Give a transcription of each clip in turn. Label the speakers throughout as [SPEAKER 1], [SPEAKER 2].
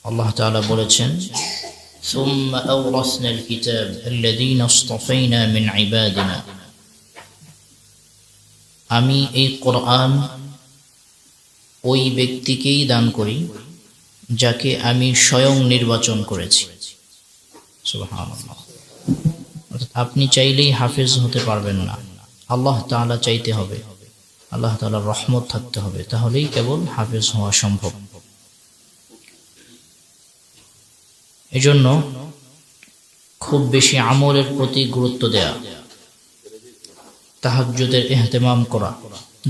[SPEAKER 1] আল্লাহ তাআলা বলেছেন, সুম্মা আওরাসনাল কিতাব আল্লাযীনা ইসতাফাইনা মিন ইবাদিনা, আমি এই কোরআন ওই ব্যক্তিকেই দান করি যাকে আমি স্বয়ং নির্বাচন করেছি। সুবহানাল্লাহ। আপনি চাইলেই হাফেজ হতে পারবেন না, আল্লাহ তাআলা চাইতে হবে, আল্লাহ তাআলার রহমত থাকতে হবে, তাহলেই কেবল হাফেজ হওয়া সম্ভব। এজন্য খুব বেশি আমলের প্রতি গুরুত্ব দেয়া, তাহাজ্জুদের ইহতিমাম করা,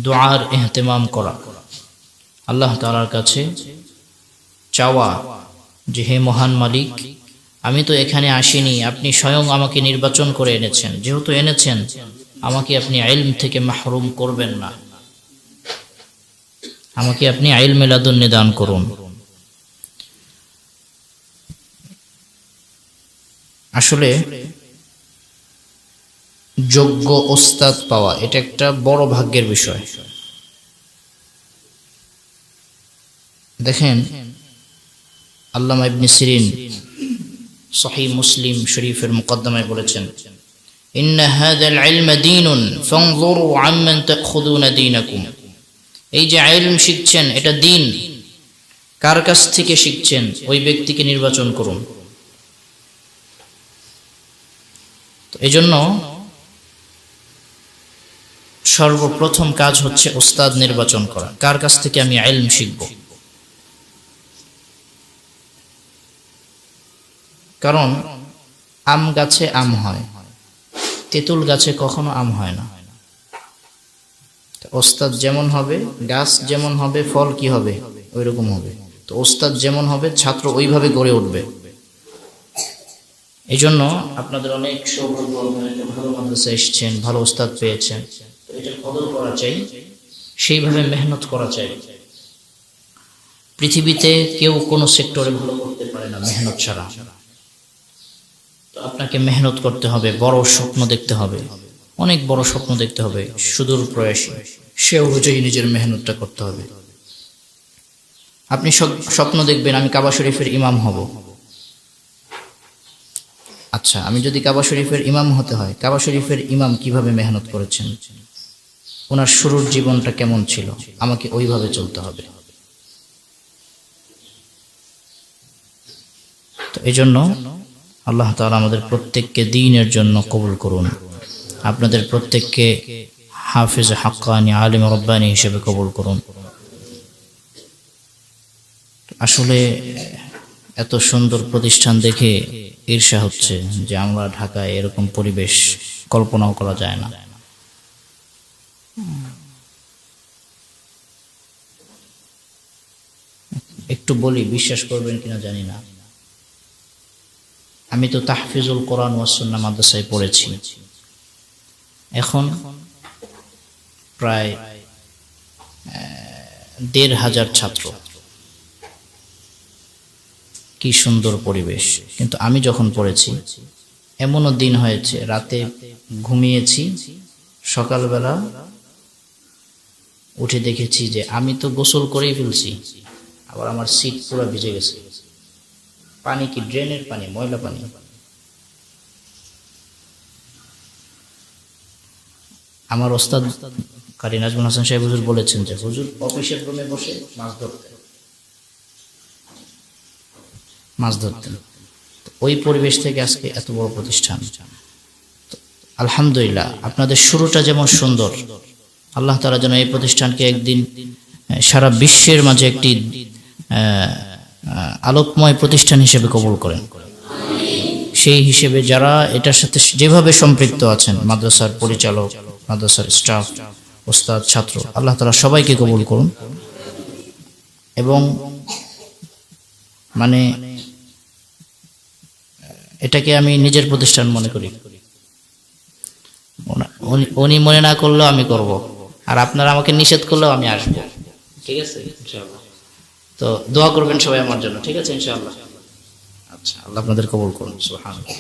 [SPEAKER 1] দুআর ইহতিমাম করা, আল্লাহ তাআলার কাছে চাওয়া যে হে মহান মালিক, আমি তো এখানে আসিনি, আপনি স্বয়ং আমাকে নির্বাচন করে এনেছেন, যেহেতু এনেছেন আমাকে আপনি ইলম থেকে মাহরুম করবেন না, আমাকে আপনি ইলমে লাদুন্নি দান করুন। আসলে যোগ্য ওস্তাদ পাওয়া এটা একটা বড় ভাগ্যের বিষয়। দেখেন, আল্লামা ইবনে সিরিন সহিহ মুসলিম শরীফের মুকদ্দমায় বলেছেন, ইন্না হাযাল ইলমা দীনুন ফানজুরু আম্মান তাখুযুনা দীনাকুম। এই যে ইলম শিখছেন এটা দ্বীন, কার কাছ থেকে শিখছেন ওই ব্যক্তিকে নির্বাচন করুন। তো এজন্য সর্বপ্রথম কাজ হচ্ছে ওস্তাদ নির্বাচন করা, কার কাছ থেকে আমি ইলম শিখব। কারণ আম গাছে আম হয়, তেঁতুল গাছে কখনো আম হয় না। ওস্তাদ যেমন হবে, গাছ যেমন হবে, ফল কি হবে ওই রকম হবে। তো ওস্তাদ যেমন হবে, ছাত্র ওইভাবে গড়ে উঠবে। এই জন্য আপনাদের অনেক সৌভাগ্য, ভালো মাদ্রাসা এসেছেন, ভালো ওস্তাদ পেয়েছেন, এটা কদর করা চাই, সেইভাবে মেহনত করা চাই। পৃথিবীতে কেউ কোনো সেক্টরে ভালো করতে পারে না মেহনত ছাড়া। তো আপনাকে মেহনত করতে হবে, বড় স্বপ্ন দেখতে হবে, অনেক বড় স্বপ্ন দেখতে হবে, সুদূর প্রয়াসী, সে অনুযায়ী নিজের মেহনতটা করতে হবে। আপনি স্বপ্ন দেখবেন আমি কাবা শরীফের ইমাম হব। আচ্ছা, আমি যদি কাবা শরীফের ইমাম হতে হয়, কাবা শরীফের ইমাম কিভাবে মেহনত করেছেন, ওনার শুরুর জীবনটা কেমন ছিল, আমাকে ওইভাবে চলতে হবে। তো এই জন্য আল্লাহ তাআলা আমাদের প্রত্যেককে দ্বীনের জন্য কবুল করুন, আপনাদের প্রত্যেককে হাফেজ হাক্কানি, আলিম রব্বানি হিসেবে কবুল করুন। আসলে এত সুন্দর প্রতিষ্ঠান দেখে ঈর্ষা হচ্ছে যে আমরা ঢাকায় এরকম পরিবেশ কল্পনাও করা যায় না। একটু বলি, বিশ্বাস করবেন কিনা জানি না, আমি তো তাহফিজুল কোরআন ওয়াস সুন্নাহ মাদ্রাসায় পড়েছি, এখন প্রায় ১৫০০ ছাত্র। কি সুন্দর পরিবেশ। কিন্তু আমি যখন পড়েছি, এমনও দিন হয়েছে রাতে ঘুমিয়েছি, সকালবেলা উঠে দেখেছি যে আমি তো গোসল করেই ফেলছি, আবার আমার সিট পুরো ভিজে গেছে। পানি কি ড্রেনের পানি, ময়লা পানি। আমার ওস্তাদ কারি নাজমুল হাসান সাহেব হুজুর বলেছেন যে হুজুর অফিসের রুমে বসে মাছ ধরতেন। ওই পরিবেশ থেকে আজকে এত বড় প্রতিষ্ঠান। আলহামদুলিল্লাহ, আপনাদের শুরুটা যেমন সুন্দর, আল্লাহ তাআলা যেন এই প্রতিষ্ঠানকে একদিন সারা বিশ্বের মাঝে একটি আলোকময় প্রতিষ্ঠান হিসেবে কবুল করেন। সেই হিসেবে যারা এটার সাথে যেভাবে সম্পৃক্ত আছেন, মাদ্রাসার পরিচালক, মাদ্রাসার স্টাফ, ওস্তাদ, ছাত্র, আল্লাহ তাআলা সবাইকে কবুল করুন। এবং মানে এটাকে আমি নিজের প্রতিষ্ঠান মনে করি। উনি মনে না করলেও আমি করব, আর আপনারা আমাকে নিষেধ করলেও আমি আসবো। ঠিক আছে ইনশাআল্লাহ। তো দোয়া করবেন সবাই আমার জন্য, ঠিক আছে ইনশাআল্লাহ। আচ্ছা, আল্লাহ আপনাদের কবুল করুন। সুবহানাল্লাহ।